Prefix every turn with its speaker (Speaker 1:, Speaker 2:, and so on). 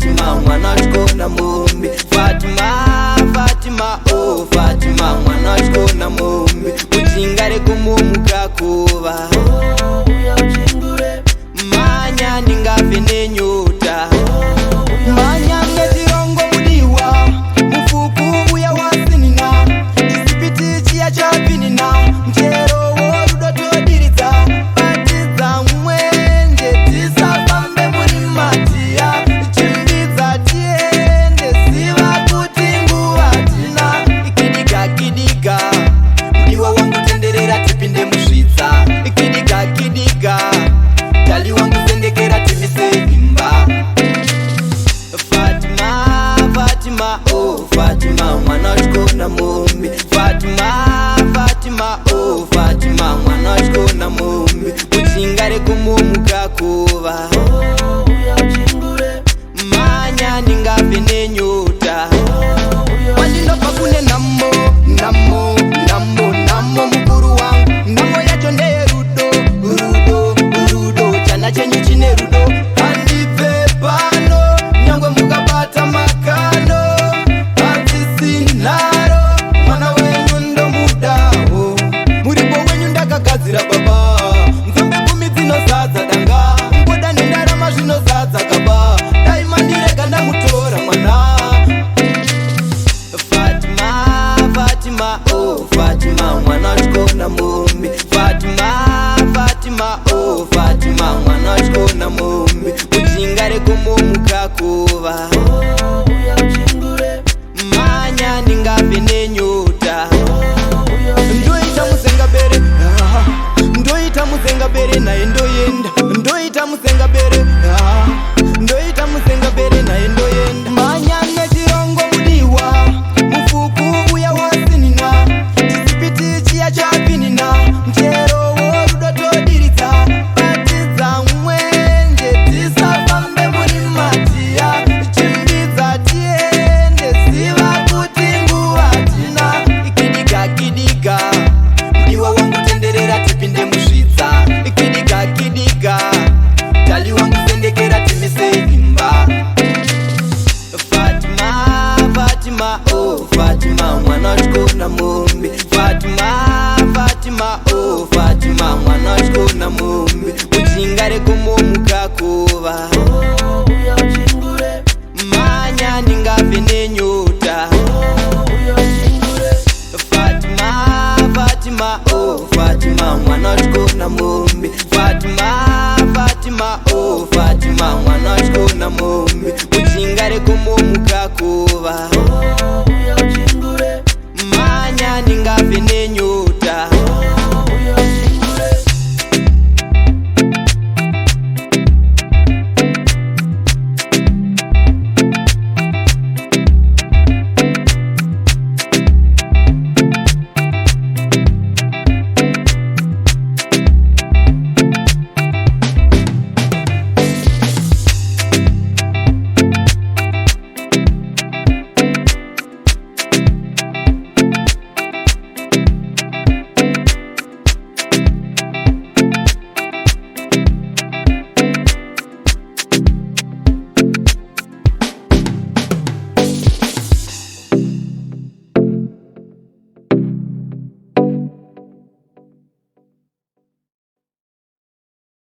Speaker 1: Fatima mwana chikona mumbi. Fatima, Fatima, oh Fatima mwana chikona mumbi. Uchingare kumumuka kuva manya ndingafe nenyota. Manya ngezirongo mudiwa mufuku uya wasinina. Isipiti chia chapinina mchero worudo todiritsa. Patiza mwenje tisafambe muri matia. Chimbiza tiende siva kuti nguva tina. Ikidiga kidiga mudiwa wangu tenderera tipinde musvitsa. Ikidiga kidiga tali wangu sendekera timise imba. Fatima, Fatima, oh Fatima mwana chikona mumbi. Fatima, Fatima, oh Fatima mwana chikona mumbi. Uchingare kumumuka kuva manya ndingafe nenyota. Wandinobva kune namo, namo, namo, namo mukuru wangu. Namo yacho ndeye rudo, rudo, rudo. Chana chenyu chine rudo. Handibve pano nyangwe mukabata makano. Hatisinaro mwana wenyu ndomudawo. Muripo wenyu ndakagadzira baba. Nzombe 10 dzinozadza danga. Ngoda nendarama zvinozadza kaba. Dai mandirega ndamutora mwana. Fatima, Fatima, oh Fatima mwana chikona mumbi. Fatima, Fatima, oh Fatima mwana chikona mumbi. Uchingare kumumuka kuva manya ndingafe nenyota. Ndoita musenga bere, ndoita musenga bere naye ndoyenda. Ndoita musenga bere, ndoita musenga bere naye ndoyenda. Manya nechirongo mudiwa mufuku uya wasinina. Isipiti chia chapinina mchero worudo todiritsa. Patiza mwenje tisafambe muri matia. Chimbiza tiende siva kuti nguva tina. Ikidiga kidiga mudiwa wangu tenderera tipinde musvitsa. Ikidiga kidiga tali wangu sendekera timise imba. Fatima, Fatima, oh Fatima mwana chikona mumbi. Fatima, Fatima, oh Fatima mwana chikona mumbi. Uchingare kumumuka kuva manya ndingafe nenyota. Fatima, Fatima, oh Fatima mwana chikona mumbi. Fatima, Fatima, oh Fatima mwana chikona mumbi. Uchingare kumumuka